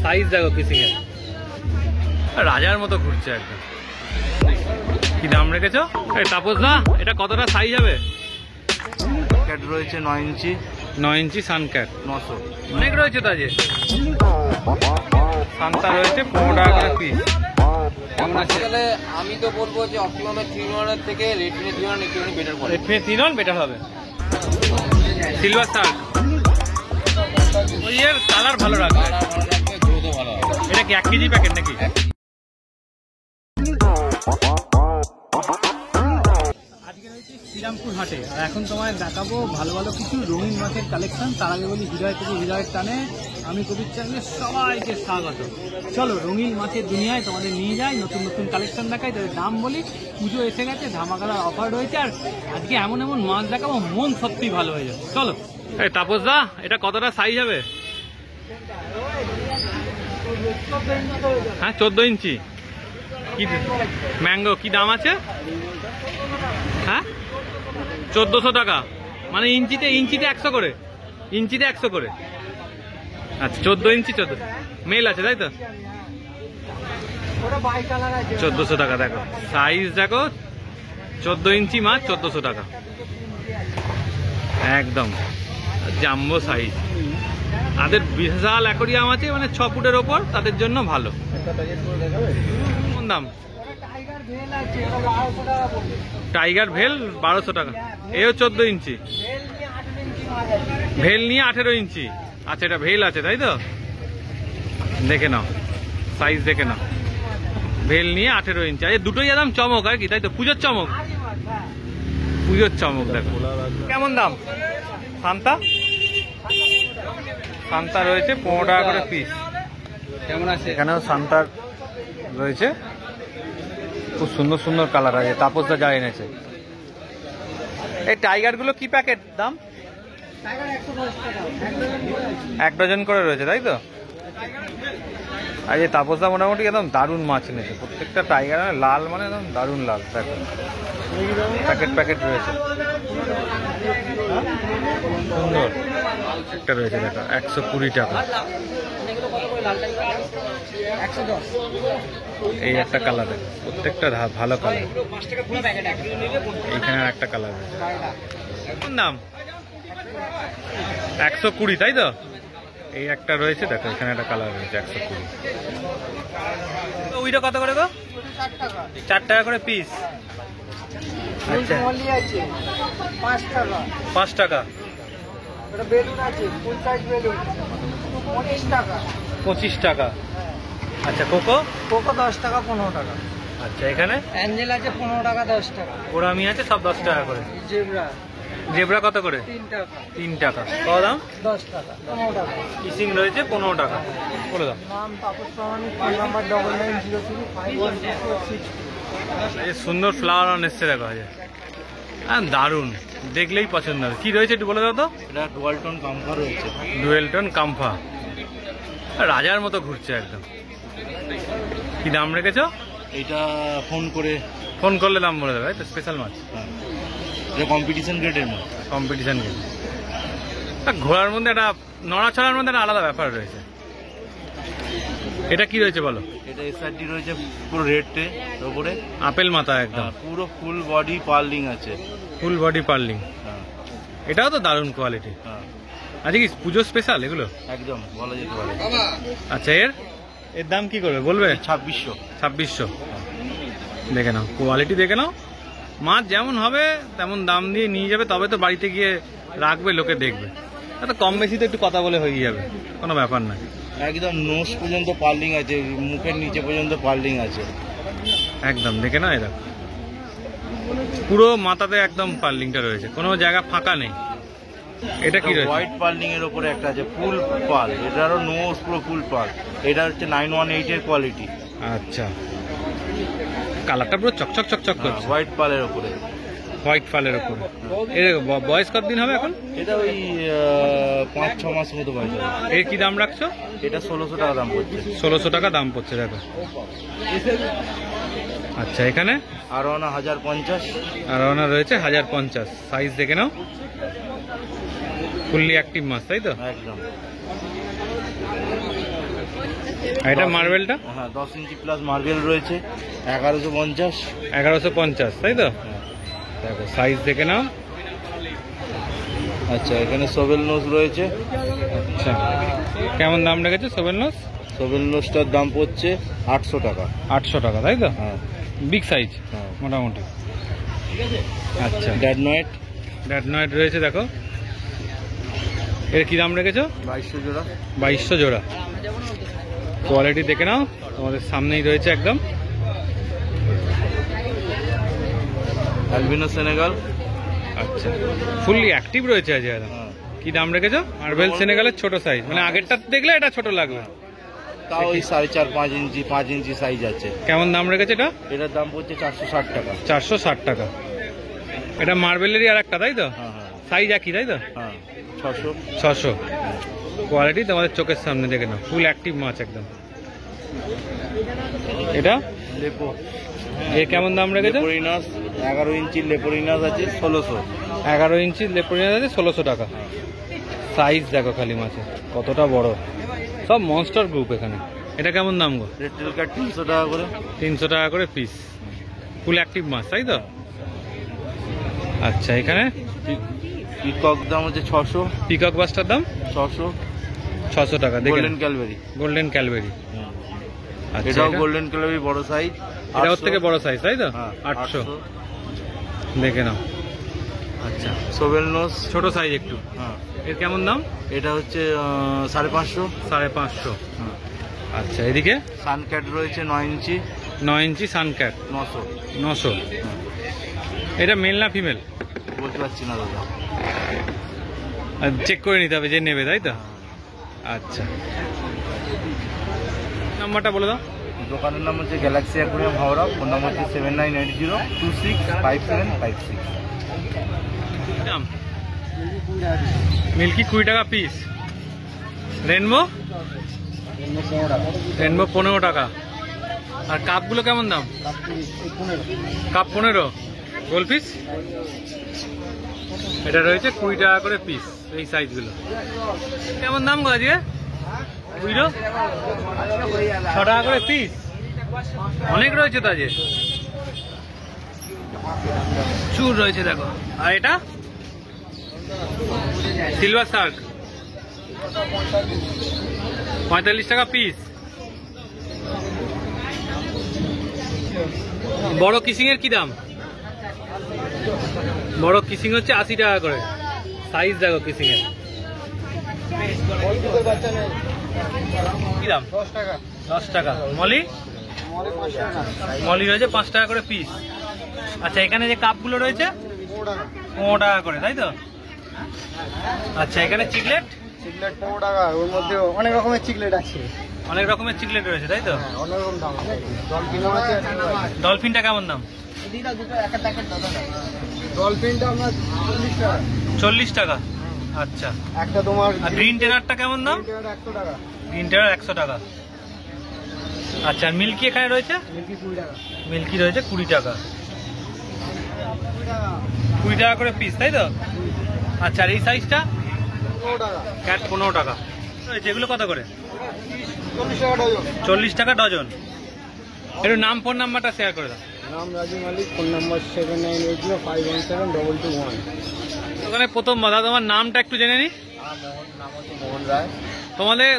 Size দেখো kissing এর, রাজার মতো ঘুরছে একদম। কি দাম রেখেছো এই তাপস দা? এটা কতটা সাইজ হবে? ক্যাট রয়েছে 9 ইঞ্চি। 9 ইঞ্চি সান ক্যাট 900। অনেক রয়েছে তো আজ। সান্তা রয়েছে 15 টাকা করে পিস। তাহলে আমি তো বলবো যে অপটিমামের 3-1 থেকে রেডমি 3-1 একটু বেটার করে। রেডমি 3-1 বেটার হবে। সিলভার শার্ক ওই এর কালার ভালো রাখবে, জোরও ভালো হবে। এটা কি 1 কেজি প্যাকেট নাকি? আজকে হয়েছে শ্রীরামপুর হাটে, আর এখন তোমায় দেখাবো ভালো ভালো কিছু রঙিন মাছের কালেকশন। তার আগে বলি হৃদয় থেকে হৃদয়ের টানে আমি কবির চ্যানেলে সবাইকে স্বাগত। চলো রঙিন মাছের দুনিয়ায় তোমাদের নিয়ে যাই, নতুন নতুন কালেকশন দেখাই, তাদের দাম বলি। পুজো এসে গেছে, ধামাকাদার অফার রয়েছে, আর আজকে এমন এমন মাছ দেখাবো মন সত্যি ভালো হয়ে যাবে। চলো এই তাপস দা, এটা কতটা সাইজ হবে? হ্যাঁ 14 ইঞ্চি। কি ম্যাঙ্গো কি দাম আছে? হ্যাঁ 1400 টাকা, মানে ইঞ্চিতে 100 করে, ইঞ্চিতে 100 করে। আচ্ছা 14 ইঞ্চি 14 মেল আছে তাই তো? 1400 টাকা। দেখো সাইজ দেখো, 14 ইঞ্চি মাছ 1400 টাকা একদম জাম্বো সাইজ। তাদের বিশাল অ্যাকোরিয়াম আছে, মানে 6 ফুটের ওপর, তাদের জন্য ভালো। কোন দাম? টাইগার ভেল 1200 টাকা। এও 14 ইঞ্চি। ভেল নিয়ে 18 ইঞ্চি। আচ্ছা এটা ভেল আছে তাই তো? দেখে নাও সাইজ দেখে নাও, ভেল নিয়ে 18 ইঞ্চি। আরে দুটোই একদম চমক আর কি, তাই তো? পুজোর চমক, পুজোর চমক। দেখো কেমন দাম? সান্তা সান্তা রয়েছে 15 টাকা করে পিস। কেমন আছে? এখানেও সান্তার রয়েছে, খুব সুন্দর সুন্দর কালার আছে। তাপসদা যা এনেছে। এই টাইগার গুলো কি প্যাকেট দাম? 1 ডজন করে রয়েছে তাই তো? আর এই তাপসদা মোটামুটি একদম দারুণ মাছ এনেছে। প্রত্যেকটা টাইগার লাল, মানে একদম দারুণ লাল। প্যাকেট প্যাকেট প্যাকেট রয়েছে, সুন্দর একটা রয়েছে। দেখো 120 টাকা। এই একটা কালার, প্রত্যেকটা ভালো কালার। এইখানে একটা কালার রয়েছে। কোন দাম? 120 তাই তো? এই একটা রয়েছে, দেখো এখানে একটা কালার রয়েছে 120। ওইটা কত করে গো? 4 টাকা করে পিস। আচ্ছা 5 টাকা। 25 টাকা। আচ্ছা কোকো? কোকো 10 টাকা 15 টাকা। আচ্ছা এখানে অ্যাঞ্জেল আছে 15 টাকা 10 টাকা। গোরামি আছে সব 10 টাকা করে। জেব্রা জেব্রা কত করে? 3 টাকা। 3 টাকা। কত দাম? 10 টাকা 15 টাকা। কিসিং রয়েছে 15 টাকা। বলে দাও। নাম তাপস প্রামাণিক, ফোন নাম্বার 9903512462। এই সুন্দর ফ্লাওয়ার অন এসছে দেখো। হ্যাঁ দারুণ, দেখলেই পছন্দ হবে। কি রয়েছে একটু বলে দাও তো? এটা ডুয়ালটন কাম্ফা রয়েছে। ডুয়েলটন কাম্ফা, রাজার মতো ঘুরছে একদম। কি দাম রেখেছো? এটা ফোন করলে দাম বলে দেবে, তো স্পেশাল মাছ। এটা কম্পিটিশন গ্রেডের মাছ। Competition game. ঘোড়ার মধ্যে একটা নড়াছড়ার মধ্যে একটা আলাদা ব্যাপার রয়েছে। এটা কি রয়েছে বলো? এটা এসআরডি রয়েছে পুরো রেডে উপরে, আপেল মাথা একদম, পুরো ফুল বডি পার্লিং আছে। Full body purlin. এটাও তো দারুণ কোয়ালিটি। আচ্ছা কি পুজো স্পেশাল এগুলো? একদম বলা যেতে পারে। আচ্ছা এর দাম কি করবে বলবে? 2600। 2600। দেখে নাও কোয়ালিটি, দেখে নাও। মাছ যেমন হবে তেমন দাম দিয়ে নিয়ে যাবে, তবে তো বাড়িতে গিয়ে রাখবে, লোকে দেখবে। এত কম বেশি তো একটু কথা বলে হয়ে যাবে, কোনো ব্যাপার না। একদম নোজ পর্যন্ত পার্লিং আছে, মুখের নিচে পর্যন্ত পার্লিং আছে একদম। দেখে নাও এরা পুরো মাথাতে একদম পার্লিংটা রয়েছে, কোনো জায়গা ফাঁকা নেই। এটা কি রয়েছে? হোয়াইট পার্লিং এর উপরে একটা আছে ফুল পাল, এটারও নোজ পুরো ফুল পাল। এটা হচ্ছে 918 এর কোয়ালিটি। আচ্ছা কালারটা পুরো চকচক চকচক করছে। হোয়াইট পালের উপরে, হোয়াইট পালের উপরে। এর বয়স কতদিন হবে এখন? এটা ওই 5-6 মাস মতো বয়স হবে। এর কি দাম রাখছো? এটা 1600 টাকা দাম পড়ছে। 1600 টাকা দাম পড়ছে। দেখো আচ্ছা এখানে আরোনা 1050। আরোনা রয়েছে 1050। সাইজ দেখে নাও, ফুললি অ্যাক্টিভ মাছ তাই তো? একদম। আর এটা মার্বেলটা? হ্যাঁ 10 ইঞ্চি প্লাস মার্বেল রয়েছে 1150। 1150 তাই তো? দেখো সাইজ দেখে নাও। আচ্ছা এখানে সোবেল নোজ রয়েছে। আচ্ছা কেমন দাম রেখেছে সোবেল নোজ? সোবেল নোজটার দাম পড়ছে 800 টাকা। 800 টাকা তাই তো? হ্যাঁ বিগ সাইজ হ্যাঁ। মোটামুটি। আচ্ছা ড্যাডনয়েড ড্যাডনয়েড রয়েছে দেখো। এর কি দাম রেখেছো? 2200 জোড়া। 2200 জোড়া। কোয়ালিটি দেখে নাও, তোমাদের সামনেই রয়েছে একদম। Albino Senegal. আচ্ছা ফুললি অ্যাক্টিভ রয়েছে আজ একদম। হ্যাঁ কি দাম রেখেছো? মার্বেল সেনেগালের ছোট সাইজ, মানে আগেরটা দেখলে এটা ছোট লাগবে। তাও ওই 4.5 ইঞ্চি 5 ইঞ্চি সাইজ আছে। কেমন দাম রেখেছে এটা? এটার দাম পড়ছে 460 টাকা। 460 টাকা। এটা মার্বেলেরই আর একটা তাই তো? হ্যাঁ হ্যাঁ সাইজ একই তাই তো? হ্যাঁ 600। 600। কোয়ালিটি তোমাদের চোখের সামনে দেখে নাও, ফুল অ্যাক্টিভ মাছ একদম। এটা লেপো। এর কেমন দাম রেখেছো? লেপোরিনাস 11 ইঞ্চি লেপোরিনাস আছে 1600। 11 ইঞ্চি লেপোরিনাস আছে 1600 টাকা। সাইজ দেখো খালি মাছের কতটা বড়, সব মনস্টার গ্রুপ এখানে। এটা কেমন দাম গো? রেড টেল কাট 300 টাকা করে। 300 টাকা করে পিস। ফুল অ্যাক্টিভ মাছ তাই তো? আচ্ছা এখানে পিকক দাম হচ্ছে 600। পিকক বাসটার দাম 600। 600 টাকা। দেখে গোল্ডেন ক্যালবেরি। গোল্ডেন ক্যালবেরি। আচ্ছা এটাও এটা? গোল্ডেন ক্যালবেরি বড় সাইজ। এটা ওর থেকে বড় সাইজ তাই তো? হ্যাঁ 800। দেখে নাও। আচ্ছা সোবেল নোজ ছোট সাইজ একটু। হ্যাঁ এর কেমন দাম? এটা হচ্ছে 550। 550। হ্যাঁ আচ্ছা এদিকে সানক্যাট রয়েছে 9 ইঞ্চি 9 ইঞ্চি সানক্যাট 900। 900। এটা মেল না ফিমেল? বলতে পারছি না দাদা। চেক করে নিতে হবে যে নেবে তাই তো? আচ্ছা নাম্বারটা বলে দাও। দোকানের নাম হচ্ছে Galaxy aquarium Howrah. Phone number হচ্ছে 7980265756। দাম মিল্কি 20 টাকা পিস। রেনবো? রেনবো 15 টাকা। আর কাপগুলো কেমন দাম? কাপ 15। গোল পিস এটা রয়েছে 20 টাকা করে পিস। এই সাইজগুলো কেমন দাম গো আজকে? 6 টাকা করে পিস। অনেক রয়েছে তো আজকে, চুর রয়েছে দেখো। আর এটা সিলভার শার্ক 45 টাকা পিস। বড় কিসিং এর কি দাম? বড় কিসিং হচ্ছে 80 টাকা করে। সাইজ দেখো কিসিং এর। কি দাম? 10 টাকা। মলি? মলি রয়েছে 5 টাকা করে পিস। আচ্ছা এখানে যে কাপগুলো রয়েছে 15 টাকা করে তাই তো? আচ্ছা এখানে চিকলেট? চিকলেট 15 টাকা। ওর মধ্যে অনেক রকমের চিকলেট আছে। অনেক রকমের চিকলেট রয়েছে তাই তো? অনেক রকম দাম আছে। ডলফিনও আছে। ডলফিনটা কেমন দাম? ডলফিনটা আপনার 40 টাকা। 40 টাকা। আচ্ছা একটা তোমার আর গ্রিন টেনারটা কেমন দাম? 100 টাকা। গ্রিন টেনার 100 টাকা। আচ্ছা আর মিল্কি এখানে রয়েছে? মিল্কি 20 টাকা। মিল্কি রয়েছে 20 টাকা। 20 টাকা করে পিস তাই তো? আচ্ছা আর এই সাইজটা? 15 টাকা। ক্যাট 15 টাকা রয়েছে। এগুলো কত করে? 40 টাকা ডজন। 40 টাকা ডজন। একটু নাম ফোন নাম্বারটা শেয়ার করে দাও। নাম রাজু মালিক। Phone number 79805171। ওখানে প্রথম দাদা তোমার নামটা একটু জেনে নি। নাম হচ্ছে মোহন রায়।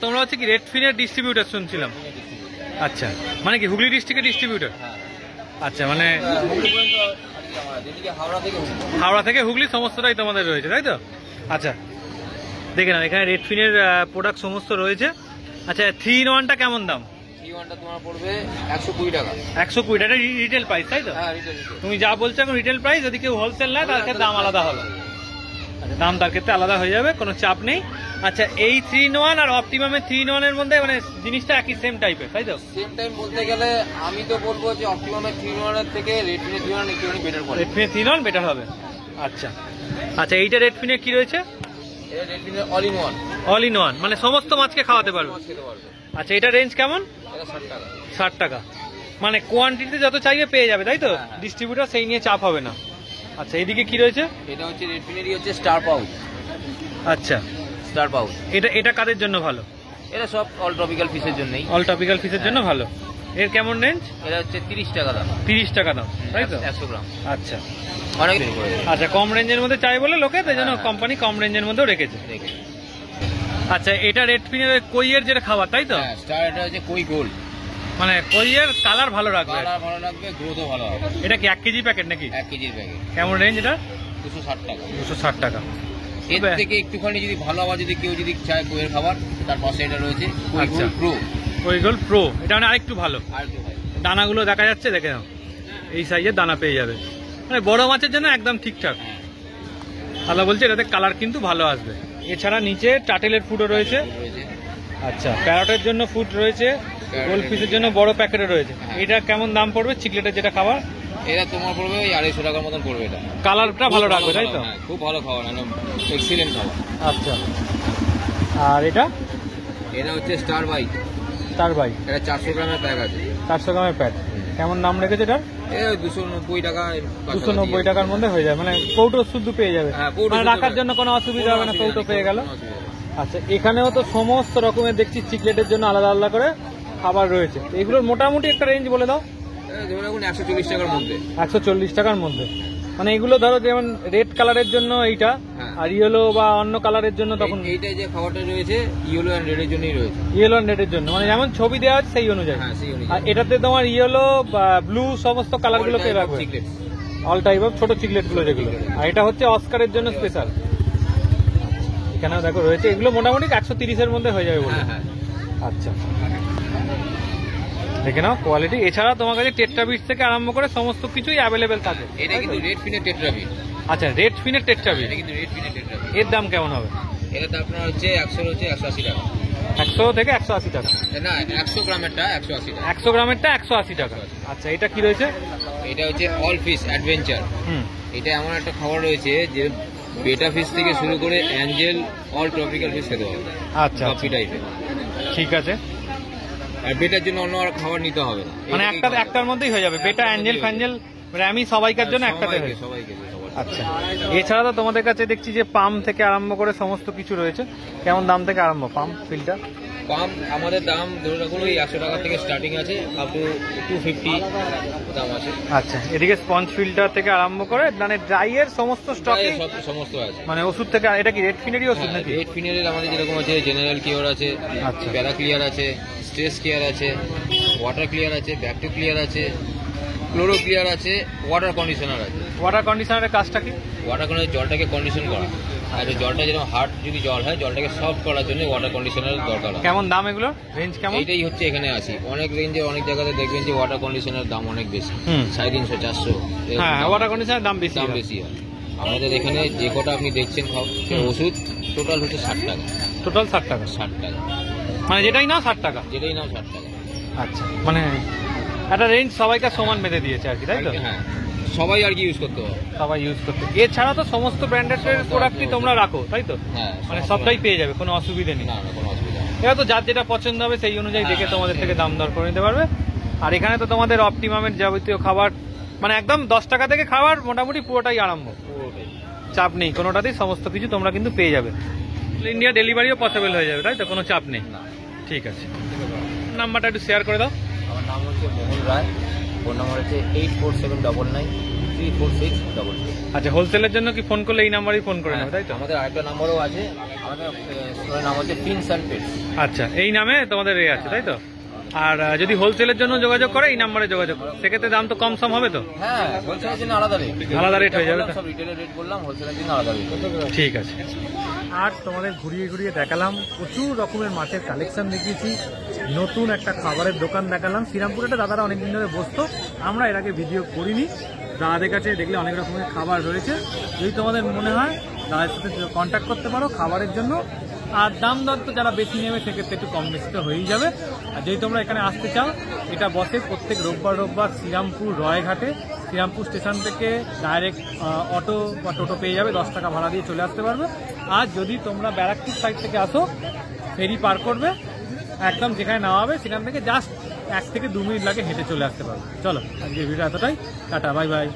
তোমরা হচ্ছে কি রেডফিনের ডিস্ট্রিবিউটার শুনছিলাম? আচ্ছা মানে কি হুগলি ডিস্ট্রিক্টের ডিস্ট্রিবিউটার? আচ্ছা মানে হাওড়া থেকে হুগলি সমস্তটাই তোমাদের রয়েছে তাই তো? আচ্ছা দেখে নাও এখানে রেডফিনের প্রোডাক্ট সমস্ত রয়েছে। আচ্ছা 3-in-1টা কেমন দাম? 3-in-1টা তোমার পড়বে 120 টাকা। 120 টাকা রিটেল প্রাইস তাই তো? হ্যাঁ রিটেল। তুমি যা বলছো এখন রিটেল প্রাইস। যদি কেউ হোলসেল নেয় তার ক্ষেত্রে দাম আলাদা হবে। আচ্ছা দাম তার ক্ষেত্রে আলাদা হয়ে যাবে, কোনো চাপ নেই। আচ্ছা এই 3-in-1 আর অপটিমামের 3-in-1 এর মধ্যে মানে জিনিসটা একই সেম টাইপের তাই তো? সেম টাইম বলতে গেলে আমি তো বলবো যে অপটিমামের 3-in-1 এর থেকে রেডফিনের 3-in-1 একটুখানি বেটার কোয়ালিটি। রেডফিনের 3-in-1 বেটার হবে। আচ্ছা আচ্ছা এইটা রেডফিনের কি রয়েছে? এটা রেডফিনের all in one. All in one মানে সমস্ত মাছকে খাওয়াতে পারবে। মাছ খেতে পারবে। আচ্ছা এটা রেঞ্জ কেমন? এটা 60 টাকা। 60 টাকা মানে কোয়ান্টিটিতে যত চাইবে পেয়ে যাবে তাই তো? হ্যাঁ, হ্যাঁ। ডিস্ট্রিবিউটার সেই নিয়ে চাপ হবে না। আচ্ছা এইদিকে কি রয়েছে? এটা হচ্ছে রেডফিনেরই হচ্ছে স্টার পাউচ। আচ্ছা স্টার পাউচ এটা কাদের জন্য ভালো? এটা সব অল ট্রপিক্যাল ফিশের জন্যই। অল টপিক্যাল ফিশের জন্য ভালো। এর কেমন রেঞ্জ? এটা হচ্ছে 30 টাকা দাম। 30 টাকা দাম, তাই তো? 100 গ্রাম। আচ্ছা অনেক আচ্ছা, কম রেঞ্জের মধ্যে চাই বলে লোকে, তাই জন্য হ্যাঁ। কোম্পানি কম রেঞ্জের মধ্যেও রেখেছে। আচ্ছা, এটা রেড ফিনের কইয়ের যেটা খাবার, তাই তো? হ্যাঁ, স্টার এটা হচ্ছে কই গোল্ড। মানে কইয়ের কালার ভালো রাখবে, কালার ভালো লাগবে, গ্রোথও ভালো হবে। এটা কি 1 কেজি প্যাকেট নাকি? 1 কেজির প্যাকেট। কেমন রেঞ্জ এটা? 260 টাকা। 260 টাকা। এর থেকে একটুখানি যদি ভালো আবার যদি কেউ যদি চায় কইয়ের খাবার, তার পাশে এটা রয়েছে কই আচ্ছা। Gold pro. কই গোল্ড প্রো, এটা মানে আরেকটু ভালো। আর কি ভাই, দানাগুলো দেখা যাচ্ছে, দেখে নাও, এই সাইজের দানা পেয়ে যাবে, মানে বড় মাছের জন্য একদম ঠিকঠাক। আল্লাহ বলছে এটাতে কালার কিন্তু ভালো আসবে। এছাড়া নিচে টাটেলের ফুডও রয়েছে। রয়েছে। আচ্ছা, প্যারটের জন্য ফুড রয়েছে, গোল্ড ফিশের জন্য বড় প্যাকেটে রয়েছে। এটা কেমন দাম পড়বে? চিকলেটের যেটা খাবার, এটা তোমার পড়বে ওই 250 টাকার মতন পড়বে। এটা কালারটা ভালো রাখবে, তাই তো? হ্যাঁ, খুব ভালো খাবার, একদম এক্সিলেন্ট খাবার। আচ্ছা, আর এটা এটা হচ্ছে স্টার বাইট। তার ভাই এটা 400 গ্রামের প্যাক আছে। 400 গ্রামের প্যাক। কেমন দাম রেখেছে এটা? এই 290 টাকা। 290 টাকার মধ্যে হয়ে যাবে, মানে কৌটো শুদ্ধ পেয়ে যাবে, হ্যাঁ, কৌটো মানে শুদ্ধ রাখার পেয়ে জন্য কোনো অসুবিধা হবে না, কোনো কৌটো অসুবিধা পেয়ে নেই, গেল। কোনো অসুবিধা নেই। আচ্ছা, এখানেও তো সমস্ত রকমের দেখছি চিকলেটের জন্য আলাদা আলাদা করে খাবার রয়েছে। এগুলোর মোটামুটি একটা রেঞ্জ বলে দাও। এই ধরে রাখুন 140 টাকার মধ্যে। 140 টাকার মধ্যে, মানে এগুলো ধরো যেমন রেড কালারের জন্য এইটা, হ্যাঁ। আর ইয়েলো বা অন্য কালারের জন্য তখন এইটা যে খাবারটা রয়েছে ইয়েলো এন্ড রেড এর জন্যই রয়েছে। ইয়েলো আর রেডের জন্য, মানে যেমন ছবি দেওয়া আছে সেই অনুযায়ী। হ্যাঁ, সেই আর অনুযায়ী। এটাতে তোমার ইয়েলো বা ব্লু সমস্ত কালারগুলো পেয়ে রাখবে, Chiclets। অল টাইপ অফ ছোট চিকলেট গুলো যেগুলো। আর এটা হচ্ছে অস্কারের জন্য স্পেশাল। এখানেও দেখো রয়েছে, এগুলো মোটামুটি 130-এর মধ্যে হয়ে যাবে বলে। হ্যাঁ, হ্যাঁ। আচ্ছা, দেখে নাও কোয়ালিটি। এছাড়া তোমার কাছে টেট্রাবিট থেকে আরম্ভ করে সমস্ত কিছুই অ্যাভেলেবেল থাকে। এটা কিন্তু রেড ফিনের টেট্রাবিট। আচ্ছা, রেড ফিনের টেট্রাবিট, এটা কিন্তু রেড ফিনের টেট্রাবিট। এর দাম কেমন হবে? এটা তো আপনার হচ্ছে 180 টাকা। 100 থেকে 180 টাকা। না, 100 গ্রামেরটা 180 টাকা। 100 গ্রামেরটা 180 টাকা। আচ্ছা, এটা কি রয়েছে? এটা হচ্ছে অল ফিশ অ্যাডভেঞ্চার। হুম, এটা এমন একটা খাবার রয়েছে যে বেটা ফিশ থেকে শুরু করে অ্যাঞ্জেল অল ট্রপিক্যাল ফিশ খেতে হবে। আচ্ছা কপি টাইপের। ঠিক আছে, আর বেটার জন্য অন্য আর খাবার নিতে হবে না। মানে একটার মধ্যেই হয়ে যাবে। বেটা, অ্যাঞ্জেল, ফ্যাঞ্জেল, র্যামি সবাইকার জন্য একটাতে হয়ে যাবে। সবাইকে সবার। আচ্ছা, এছাড়া তো তোমাদের কাছে দেখছি যে পাম থেকে আরম্ভ করে সমস্ত কিছু রয়েছে। কেমন দাম থেকে আরম্ভ পাম ফিল্টার? পাম্প আমাদের দাম ধরে রাখুন ওই 100 টাকা থেকে স্টার্টিং আছে, আপ টু 250 দাম আছে। আচ্ছা, এদিকে স্পঞ্জ ফিল্টার থেকে আরম্ভ করে মানে ড্রাইয়ের সমস্ত স্টকে, সব সমস্ত আছে। মানে ওষুধ থেকে। এটা কি রেড ফিনেরই ওষুধ নাকি? রেড ফিনারের আমাদের যেরকম আছে জেনারেল কিওর আছে, আচ্ছা। প্যারা ক্লিয়ার আছে, স্ট্রেস ক্লিয়ার আছে, ওয়াটার ক্লিয়ার আছে, ব্যাকটেরিয়া ক্লিয়ার আছে, ক্লোরো ক্লিয়ার আছে, ওয়াটার কন্ডিশনার আছে। ওয়াটার কন্ডিশনারের কাজটা কি? ওয়াটার কন্ডিশনার জলটাকে কন্ডিশন করা, আর জলটা যেরকম হার্ড যদি জল হয় জলটাকে সফট করার জন্য ওয়াটার কন্ডিশনার দরকার হয়। কেমন দাম এগুলো? রেঞ্জ কেমন? এইটাই হচ্ছে এখানে আসি। অনেক রেঞ্জে অনেক জায়গাতে দেখবেন যে ওয়াটার কন্ডিশনার দাম অনেক বেশি, হুম। 350, 400 এরকম হ্যাঁ, দাম। ওয়াটার কন্ডিশনারের দাম বেশি। দাম বেশি হয়। আমাদের এখানে যে কটা আপনি দেখছেন ওষুধ টোটাল হচ্ছে 60 টাকা। টোটাল 60 টাকা, 60 টাকা, মানে যেটাই নাও 60 টাকা। যেটাই নাও 60 টাকা। আচ্ছা, মানে একটা রেঞ্জ সবাইকার সমান বেঁধে দিয়েছে আর কি, তাই তো? হ্যাঁ, সবাই আর কি ইউজ করতে হবে। সবাই ইউজ করতে। এছাড়া তো সমস্ত ব্র্যান্ডেড প্রোডাক্টই তোমরা রাখো, তাই তো? হ্যাঁ, মানে সবটাই পেয়ে যাবে, কোনো অসুবিধা নেই। না না, কোনো অসুবিধা নেই। এবার তো যার যেটা পছন্দ হবে সেই অনুযায়ী দেখে হ্যাঁ, তোমাদের সেই থেকে দাম দর করে নিতে পারবে। আর এখানে তো তোমাদের অপটিমামের যাবতীয় খাবার, মানে একদম 10 টাকা থেকে খাবার মোটামুটি পুরোটাই আরম্ভ, পুরোটাই। চাপ নেই কোনোটাতেই, সমস্ত কিছু তোমরা কিন্তু পেয়ে যাবে। ইন্ডিয়া ডেলিভারিও পসিবল হয়ে যাবে, তাই তো? কোনো চাপ নেই। ঠিক আছে, নাম্বারটা একটু শেয়ার করে দাও। আমার নাম হচ্ছে মোহন রায়, ফোন নাম্বার হচ্ছে 8479934666। আচ্ছা, হোলসেলের জন্য কি ফোন করলে এই নাম্বারেই ফোন করে নেবে, তাই তো? আমাদের আরেকটা নাম্বারও আছে, আমাদের স্টোরের নাম হচ্ছে ফিন্স অ্যান্ড পেটস। আচ্ছা, এই নামে তোমাদের এ আছে, তাই তো? আর যদি হোলসেলের জন্য যোগাযোগ করে এই নাম্বারে যোগাযোগ, সেক্ষেত্রে দাম তো কম সম হবে তো? হ্যাঁ, হোলসেলের জন্য আলাদা রেট। আলাদা রেট হয়ে যাবে তো? সব রিটেলের রেট বললাম, হোলসেলের জন্য আলাদা রেট। ঠিক আছে। আর তোমাদের ঘুরিয়ে ঘুরিয়ে দেখালাম, প্রচুর রকমের মাছের কালেকশন দেখিয়েছি, নতুন একটা খাবারের দোকান দেখালাম। শ্রীরামপুরে একটা দাদারা অনেকদিন ধরে বসতো, আমরা এর আগে ভিডিও করিনি। দাদাদের কাছে দেখলে অনেক রকমের খাবার রয়েছে, যদি তোমাদের মনে হয় দাদার সাথে কন্ট্যাক্ট করতে পারো খাবারের জন্য। আর দাম দর তো যারা বেশি নেবে সেক্ষেত্রে একটু কম বেশি তো হয়েই যাবে। আর যদি তোমরা এখানে আসতে চাও, এটা বসে প্রত্যেক রোববার শ্রীরামপুর রয়ঘাটে। শ্রীরামপুর স্টেশন থেকে ডাইরেক্ট অটো বা টোটো পেয়ে যাবে, 10 টাকা ভাড়া দিয়ে চলে আসতে পারবে। আর যদি তোমরা ব্যারাকপুর সাইড থেকে আসো, ফেরি পার করবে, একদম যেখানে নেওয়া হবে সেখান থেকে জাস্ট 1 থেকে 2 মিনিট লাগে হেঁটে চলে আসতে পারবে। চলো, আজকে ভিডিও এতটাই, টাটা, বাই বাই।